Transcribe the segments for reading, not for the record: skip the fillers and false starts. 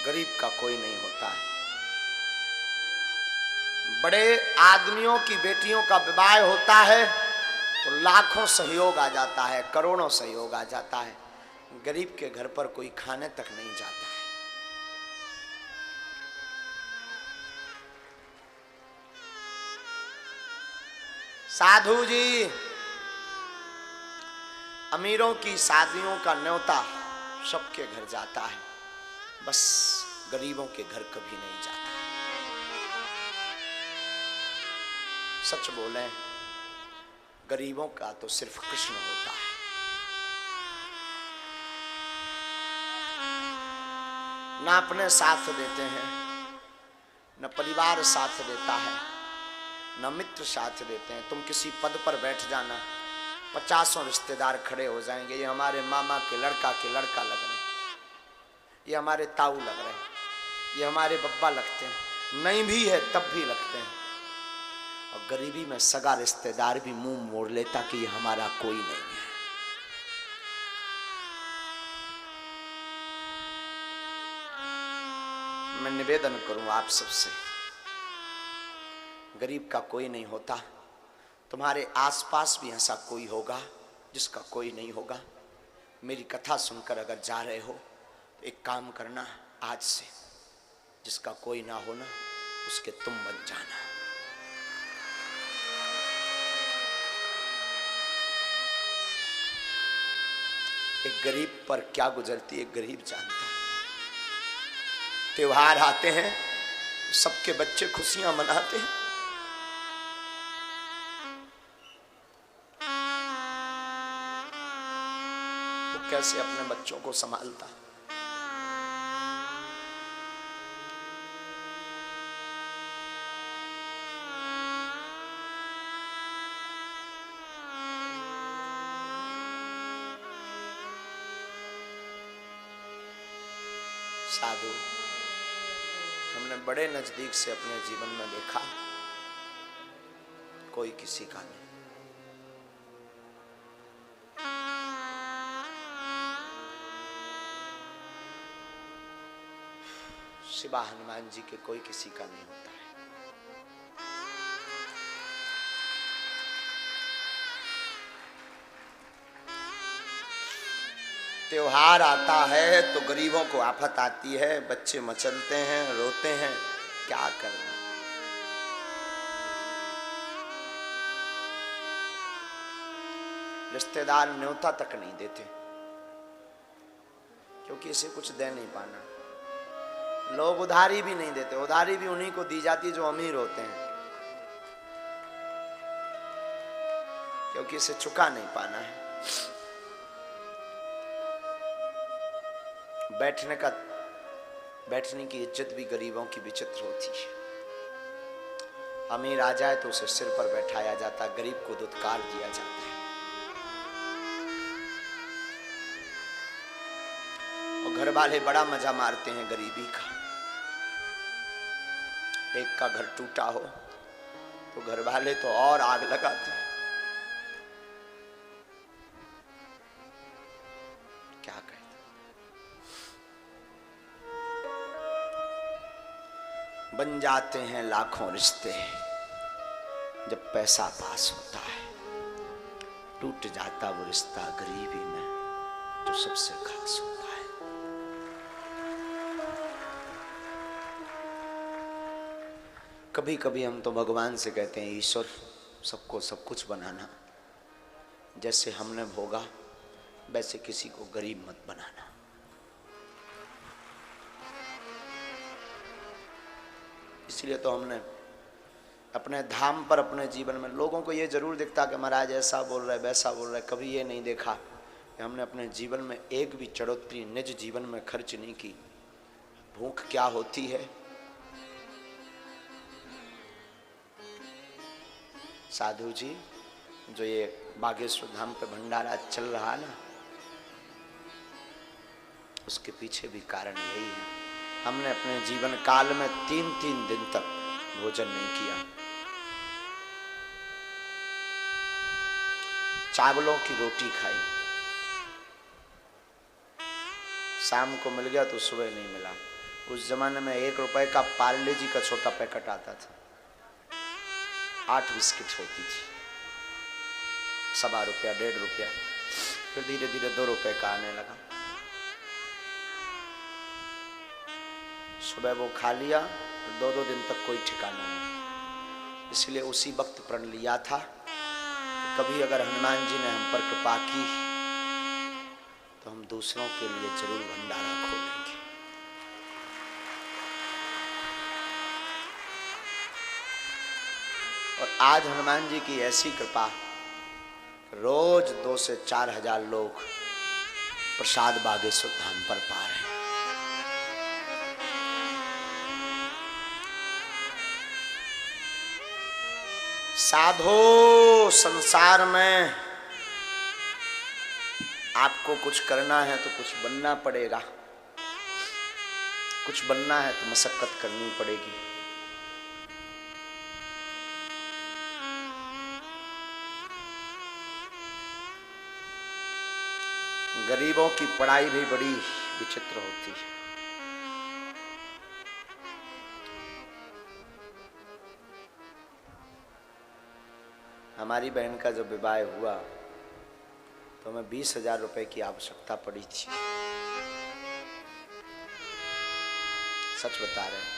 गरीब का कोई नहीं होता है। बड़े आदमियों की बेटियों का विवाह होता है तो लाखों सहयोग आ जाता है, करोड़ों सहयोग आ जाता है। गरीब के घर पर कोई खाने तक नहीं जाता है। साधु जी, अमीरों की शादियों का न्योता सबके घर जाता है, बस गरीबों के घर कभी नहीं जाता। सच बोलें, गरीबों का तो सिर्फ कृष्ण होता है। ना अपने साथ देते हैं, न परिवार साथ देता है, न मित्र साथ देते हैं। तुम किसी पद पर बैठ जाना, 50 रिश्तेदार खड़े हो जाएंगे, ये हमारे मामा के लड़का लग रहे हैं, ये हमारे ताऊ लग रहे हैं, ये हमारे बब्बा लगते हैं। नहीं भी है तब भी लगते हैं। और गरीबी में सगा रिश्तेदार भी मुंह मोड़ लेता कि ये हमारा कोई नहीं है। मैं निवेदन करूं आप सबसे, गरीब का कोई नहीं होता। तुम्हारे आसपास भी ऐसा कोई होगा जिसका कोई नहीं होगा। मेरी कथा सुनकर अगर जा रहे हो तो एक काम करना, आज से जिसका कोई ना होना उसके तुम बन जाना। एक गरीब पर क्या गुजरती है गरीब जानता है। त्योहार आते हैं, सबके बच्चे खुशियां मनाते हैं, वो कैसे अपने बच्चों को संभालता। साधु हमने बड़े नजदीक से अपने जीवन में देखा, कोई किसी का नहीं। शिवा हनुमान जी के कोई किसी का नहीं होता है। त्योहार आता है तो गरीबों को आफत आती है, बच्चे मचलते हैं, रोते हैं, क्या करना। रिश्तेदार न्योता तक नहीं देते क्योंकि इसे कुछ दे नहीं पाना। लोग उधारी भी नहीं देते, उधारी भी उन्हीं को दी जाती जो अमीर होते हैं, क्योंकि इसे चुका नहीं पाना है। बैठने की इज्जत भी गरीबों की विचित्र होती है। अमीर आ जाए तो उसे सिर पर बैठाया जाता, गरीब को दुत्कार दिया जाता है। और घर वाले बड़ा मजा मारते हैं गरीबी का। एक का घर टूटा हो तो घर वाले तो और आग लगाते हैं। क्या कहते, बन जाते हैं लाखों रिश्ते जब पैसा पास होता है, टूट जाता वो रिश्ता गरीबी में जो सबसे खास होता है। कभी कभी हम तो भगवान से कहते हैं, ईश्वर सबको सब कुछ बनाना, जैसे हमने भोगा वैसे किसी को गरीब मत बनाना। इसलिए तो हमने अपने धाम पर, अपने जीवन में लोगों को ये जरूर दिखता कि महाराज ऐसा बोल रहे वैसा बोल रहे, कभी ये नहीं देखा कि हमने अपने जीवन में एक भी चढ़ोतरी निज जीवन में खर्च नहीं की। भूख क्या होती है, साधु जी, जो ये बागेश्वर धाम पे भंडारा चल रहा ना, उसके पीछे भी कारण यही है। हमने अपने जीवन काल में 3-3 दिन तक भोजन नहीं किया। चावलों की रोटी खाई, शाम को मिल गया तो सुबह नहीं मिला। उस जमाने में 1 रुपए का पार्ले जी का छोटा पैकेट आता था, 8 बिस्किट होती थी, 1.25 रुपया, 1.5 रुपया, फिर धीरे धीरे 2 रुपए का आने लगा। सुबह वो खा लिया, 2-2 दिन तक कोई ठिकाना नहीं। इसलिए उसी वक्त प्रण लिया था कि कभी अगर हनुमान जी ने हम पर कृपा की तो हम दूसरों के लिए जरूर भंडारा खोलेंगे। और आज हनुमान जी की ऐसी कृपा, रोज 2 से 4 हजार लोग प्रसाद बागेश्वर धाम पर पा रहे हैं। साधो, संसार में आपको कुछ करना है तो कुछ बनना पड़ेगा, कुछ बनना है तो मशक्कत करनी पड़ेगी। गरीबों की पढ़ाई भी बड़ी विचित्र होती है। हमारी बहन का जब विवाह हुआ तो हमें 20,000 रुपए की आवश्यकता पड़ी थी। सच बता रहे हैं,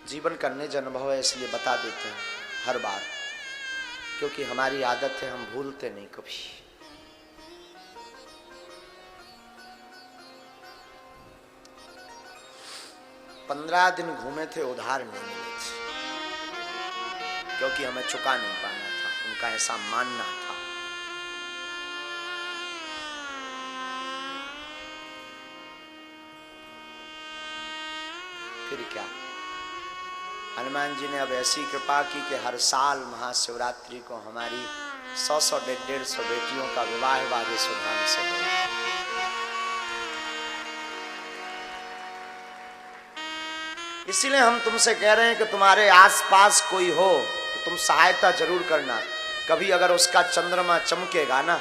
जीवन का निज अनुभव है इसलिए बता देते हैं हर बार, क्योंकि हमारी आदत है, हम भूलते नहीं कभी। पंद्रह दिन घूमे थे, उधार नहीं मिले थे, क्योंकि हमें चुका नहीं पाना था, उनका ऐसा मानना था। फिर क्या, हनुमान जी ने अब ऐसी कृपा की कि हर साल महाशिवरात्रि को हमारी 100-100, 150 बेटियों का विवाह बागेश्वर धाम से हुआ। इसीलिए हम तुमसे कह रहे हैं कि तुम्हारे आसपास कोई हो तो तुम सहायता जरूर करना। कभी अगर उसका चंद्रमा चमकेगा ना,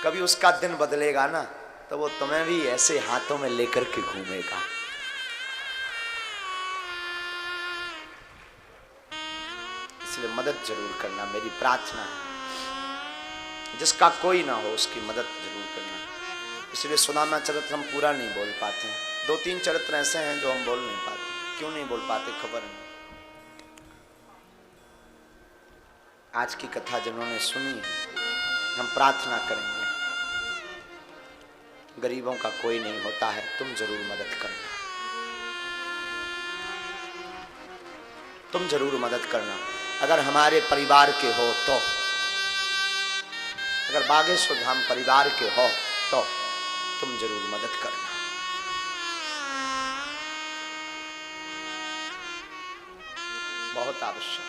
कभी उसका दिन बदलेगा ना, तो वो तुम्हें भी ऐसे हाथों में लेकर के घूमेगा। इसलिए मदद जरूर करना, मेरी प्रार्थना है। जिसका कोई ना हो उसकी मदद जरूर करना। इसलिए सुदामा चरित्र हम पूरा नहीं बोल पाते हैं। 2-3 चरित्र ऐसे हैं जो हम बोल नहीं पाते। क्यों नहीं बोल पाते खबर नहीं। आज की कथा जिन्होंने सुनी, हम प्रार्थना करेंगे, गरीबों का कोई नहीं होता है, तुम जरूर मदद करना, तुम जरूर मदद करना। अगर हमारे परिवार के हो तो, अगर बागेश्वर धाम परिवार के हो तो तुम जरूर मदद करना। बहुत आवश्यक।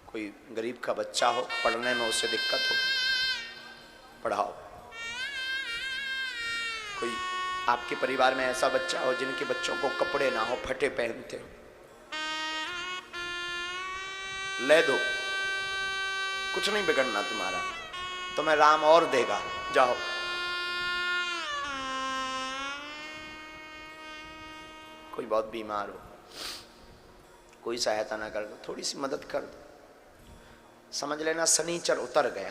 कोई गरीब का बच्चा हो, पढ़ने में उसे दिक्कत हो, पढ़ाओ। कोई आपके परिवार में ऐसा बच्चा हो जिनके बच्चों को कपड़े ना हो, फटे पहनते हो, ले दो, कुछ नहीं बिगड़ना तुम्हारा, तुम्हें राम और देगा, जाओ। कोई बहुत बीमार हो, कोई सहायता ना कर दो, थोड़ी सी मदद कर दो, समझ लेना शनिचर उतर गया।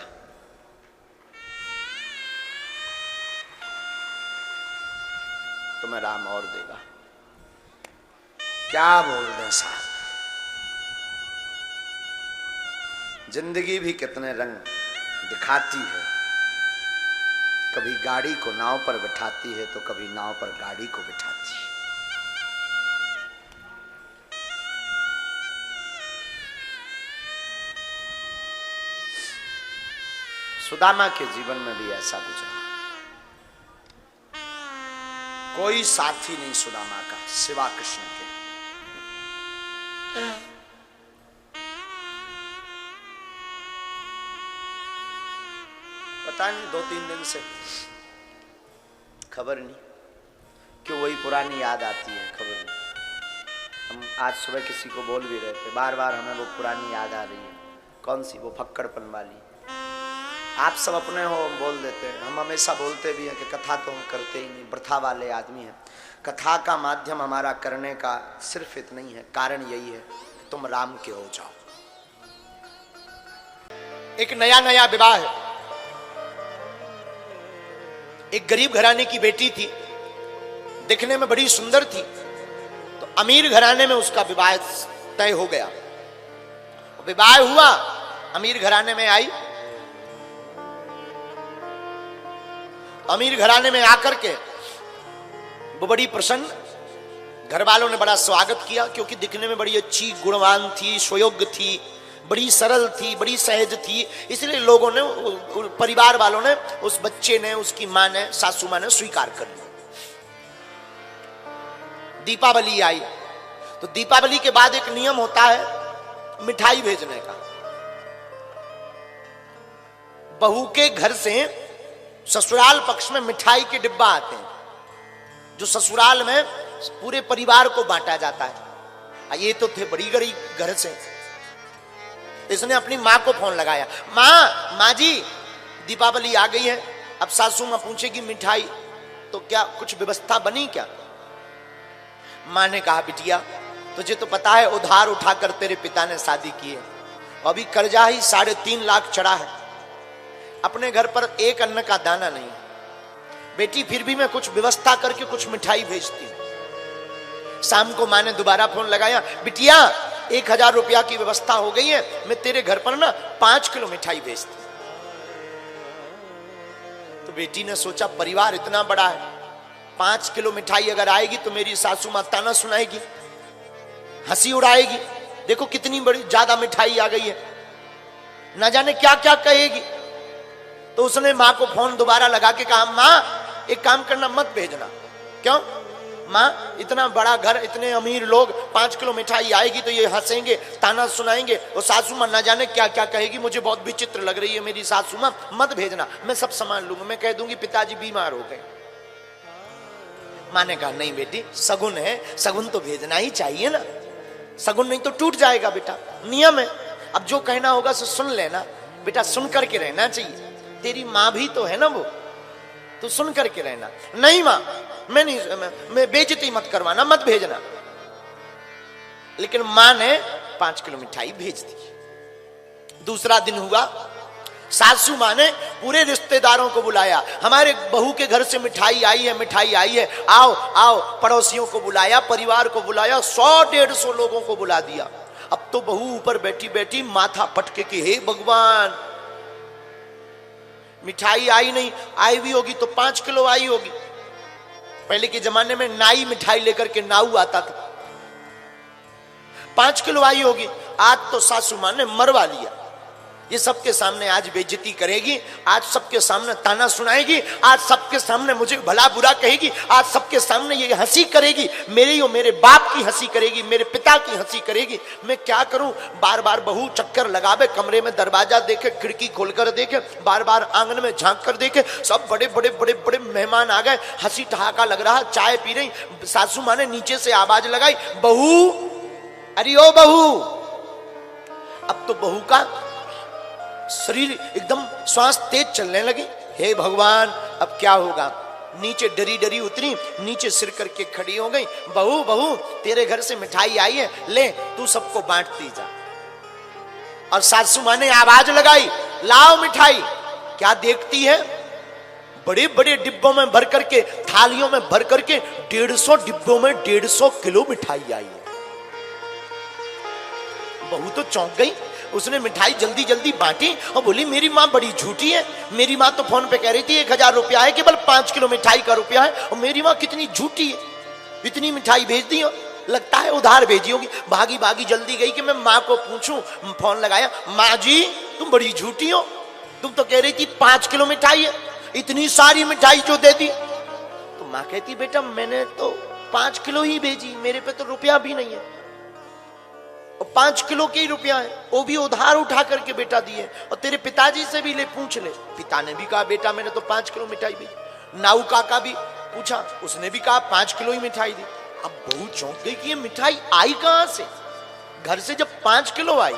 तुम्हें राम और देगा। क्या बोल दें साहब, जिंदगी भी कितने रंग दिखाती है। कभी गाड़ी को नाव पर बिठाती है तो कभी नाव पर गाड़ी को बिठाती है। सुदामा के जीवन में भी ऐसा गुजरा। कोई साथी नहीं सुदामा का सिवा कृष्ण के। पता नहीं 2-3 दिन से खबर नहीं क्यों वही पुरानी याद आती है, खबर नहीं। हम आज सुबह किसी को बोल भी रहे थे, बार बार हमें वो पुरानी याद आ रही है। कौन सी? वो फक्कड़पन वाली। आप सब अपने हो बोल देते हैं, हम हमेशा बोलते भी हैं कि कथा तो हम करते ही नहीं, वृथा वाले आदमी हैं। कथा का माध्यम हमारा करने का सिर्फ इतना ही है, कारण यही है कि तुम राम के हो जाओ। एक नया नया विवाह है, एक गरीब घराने की बेटी थी, दिखने में बड़ी सुंदर थी, तो अमीर घराने में उसका विवाह तय हो गया। विवाह हुआ, अमीर घराने में आई, अमीर घराने में आकर के वो बड़ी प्रसन्न, घर वालों ने बड़ा स्वागत किया, क्योंकि दिखने में बड़ी अच्छी, गुणवान थी, सुयोग्य थी, बड़ी सरल थी, बड़ी सहज थी, इसलिए लोगों ने, परिवार वालों ने, उस बच्चे ने, उसकी मां ने, सासू मां ने स्वीकार कर लिया। दीपावली आई, तो दीपावली के बाद एक नियम होता है मिठाई भेजने का। बहू के घर से ससुराल पक्ष में मिठाई के डिब्बा आते हैं, जो ससुराल में पूरे परिवार को बांटा जाता है। ये तो थे बड़ी गरीब घर से, इसने अपनी मां को फोन लगाया, मां जी दीपावली आ गई है, अब सासू मां पूछेगी मिठाई, तो क्या कुछ व्यवस्था बनी क्या? मां ने कहा, बिटिया तुझे तो पता है उधार उठाकर तेरे पिता ने शादी की है, अभी कर्जा ही 3.5 लाख चढ़ा है, अपने घर पर एक अन्न का दाना नहीं, बेटी फिर भी मैं कुछ व्यवस्था करके कुछ मिठाई भेजती हूं। शाम को मां ने दोबारा फोन लगाया, बिटिया 1000 रुपया की व्यवस्था हो गई है, मैं तेरे घर पर ना 5 किलो मिठाई भेजती। तो बेटी ने सोचा परिवार इतना बड़ा है, 5 किलो मिठाई अगर आएगी तो मेरी सासू मां ताना सुनाएगी, हंसी उड़ाएगी, देखो कितनी बड़ी ज्यादा मिठाई आ गई है, ना जाने क्या क्या कहेगी। तो उसने मां को फोन दोबारा लगा के कहा, मां एक काम करना, मत भेजना। क्यों? मां इतना बड़ा घर, इतने अमीर लोग, 5 किलो मिठाई आएगी तो ये हंसेंगे, ताना सुनाएंगे, और सासू मां ना जाने क्या क्या कहेगी, मुझे बहुत विचित्र लग रही है मेरी सासू मां, मत भेजना, मैं सब संभाल लूंगा, मैं कह दूंगी पिताजी बीमार हो गए। मां ने कहा, नहीं बेटी सगुन है, सगुन तो भेजना ही चाहिए ना, सगुन नहीं तो टूट जाएगा बेटा, नियम है। अब जो कहना होगा सो सुन लेना बेटा, सुन करके रहना चाहिए, तेरी मां भी तो है ना, वो तो सुन करके रहना। नहीं मां मैं नहीं, मैं बेइज्जती मत करवाना, मत भेजना। लेकिन मां ने 5 किलो मिठाई भेज दी। दूसरा दिन हुआ, सासू मां ने पूरे रिश्तेदारों को बुलाया, हमारे बहू के घर से मिठाई आई है, मिठाई आई है, आओ आओ, पड़ोसियों को बुलाया, परिवार को बुलाया, 100-150 लोगों को बुला दिया। अब तो बहू ऊपर बैठी बैठी माथा पटके के, हे भगवान मिठाई आई नहीं, आई भी होगी तो 5 किलो आई होगी। पहले के जमाने में नाई मिठाई लेकर के नाऊ आता था, 5 किलो आई होगी। आज तो सासू मां ने मरवा लिया, ये सबके सामने आज बेइज्जती करेगी, आज सबके सामने ताना सुनाएगी, आज सबके सामने मुझे भला बुरा कहेगी, आज सबके सामने ये हंसी करेगी, मेरी और मेरे बाप की हंसी करेगी, मेरे पिता की हंसी करेगी। मैं क्या करूं? बार बार बहू चक्कर लगावे, कमरे में दरवाजा देखे, खिड़की खोलकर देखे, बार बार आंगन में झांक कर देखे, सब बड़े बड़े बड़े बड़े मेहमान आ गए, हंसी ठहाका लग रहा, चाय पी रही। सासू मां ने नीचे से आवाज लगाई, बहू, अरे ओ बहू। अब तो बहू का शरीर एकदम श्वास तेज चलने लगी, हे भगवान अब क्या होगा। नीचे डरी डरी उतरी, नीचे सिर करके खड़ी हो गई, बहू बहू तेरे घर से मिठाई आई है, ले तू सबको बांटती जा। और सासू मां ने आवाज लगाई, लाओ मिठाई। क्या देखती है? बड़े बड़े डिब्बों में भर करके, थालियों में भर करके 150 डिब्बों में 150 किलो मिठाई आई है। बहू तो चौंक गई, उसने मिठाई जल्दी जल्दी बांटी और बोली, मेरी माँ बड़ी झूठी है, मेरी माँ तो फोन पे कह रही थी 1000 रुपया है, केवल 5 किलो मिठाई का रुपया है, और मेरी माँ कितनी झूठी है, इतनी मिठाई भेज दी हो, लगता है उधार भेजी होगी। भागी भागी जल्दी गई कि मैं माँ को पूछूं, फोन लगाया, माँ जी तुम बड़ी झूठी हो, तुम तो कह रही थी 5 किलो मिठाई है, इतनी सारी मिठाई जो दे दी। तो माँ कहती, बेटा मैंने तो 5 किलो ही भेजी, मेरे पे तो रुपया भी नहीं है, और 5 किलो के ही रुपया है, वो भी उधार उठा करके बेटा दिए, और तेरे पिताजी से भी ले पूछ ले। पिता ने भी कहा, बेटा मैंने तो 5 किलो मिठाई भेजी। नाऊ काका भी पूछा, उसने भी कहा 5 किलो ही मिठाई दी। अब बहू चौंक गई कि ये मिठाई आई कहां से? घर से जब 5 किलो आई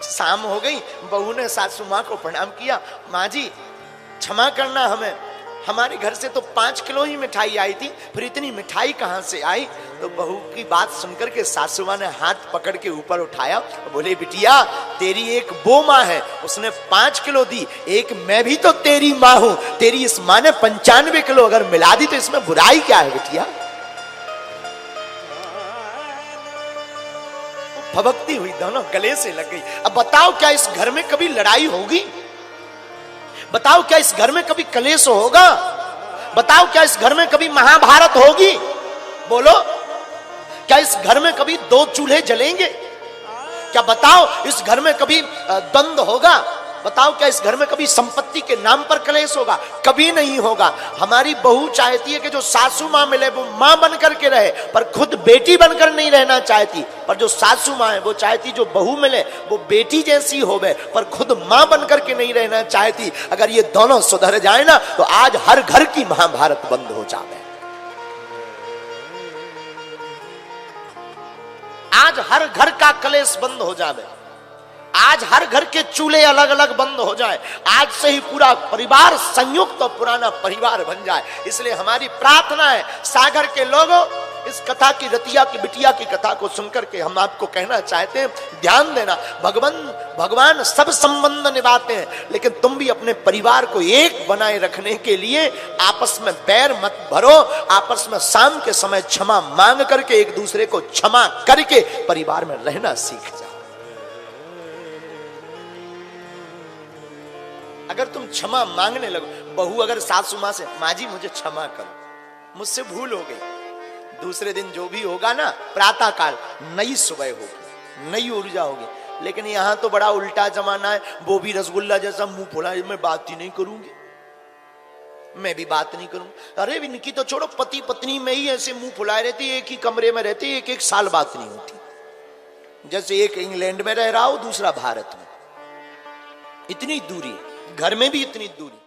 शाम हो गई, बहू ने सासू माँ को प्रणाम किया, माँ जी क्षमा करना, हमें हमारे घर से तो 5 किलो ही मिठाई आई थी, फिर इतनी मिठाई कहाँ से आई। तो बहू की बात सुनकर के सासू माँ ने हाथ पकड़ के ऊपर उठाया, बोले बिटिया तेरी एक वो माँ है, उसने 5 किलो दी, एक मैं भी तो तेरी माँ हूं, तेरी इस माँ ने 95 किलो अगर मिला दी तो इसमें बुराई क्या है बिटिया। भभकती हुई दोनों गले से लग गई। अब बताओ क्या इस घर में कभी लड़ाई होगी? बताओ क्या इस घर में कभी कलेश होगा? बताओ क्या इस घर में कभी महाभारत होगी? बोलो, क्या इस घर में कभी 2 चूल्हे जलेंगे? क्या बताओ इस घर में कभी द्वंद्व होगा? बताओ क्या इस घर में कभी संपत्ति के नाम पर कलेश होगा? कभी नहीं होगा। हमारी बहू चाहती है कि जो सासू माँ मिले वो माँ बनकर के रहे, पर खुद बेटी बनकर नहीं रहना चाहती। पर जो सासू माँ है वो चाहती जो बहू मिले वो बेटी जैसी होवे, पर खुद माँ बनकर के नहीं रहना चाहती। अगर ये दोनों सुधर जाए ना तो आज हर घर की महाभारत बंद हो जाए, आज हर घर का कलेश बंद हो जाए, आज हर घर के चूल्हे अलग अलग बंद हो जाए, आज से ही पूरा परिवार संयुक्त और पुराना परिवार बन जाए। इसलिए हमारी प्रार्थना है सागर के लोगों, इस कथा की रतिया की बिटिया की कथा को सुनकर के हम आपको कहना चाहते हैं, ध्यान देना। भगवान सब संबंध निभाते हैं, लेकिन तुम भी अपने परिवार को एक बनाए रखने के लिए आपस में बैर मत भरो, आपस में शाम के समय क्षमा मांग करके एक दूसरे को क्षमा करके परिवार में रहना सीख जाओ। अगर तुम क्षमा मांगने लगो, बहू अगर सासू माँ से माँ जी मुझे क्षमा करो, मुझसे भूल हो गई, दूसरे दिन जो भी होगा ना प्रातः काल नई सुबह होगी, नई ऊर्जा होगी। लेकिन यहाँ तो बड़ा उल्टा जमाना है, वो भी रसगुल्ला जैसा मुंह फुला, मैं बात ही नहीं करूंगी, मैं भी बात नहीं करूंगी। अरे इनकी तो छोड़ो, पति पत्नी में ही ऐसे मुंह फुलाए रहती, एक ही कमरे में रहती, एक साल बात नहीं होती। जैसे एक इंग्लैंड में रह रहा हो, दूसरा भारत में, इतनी दूरी, घर में भी इतनी दूरी।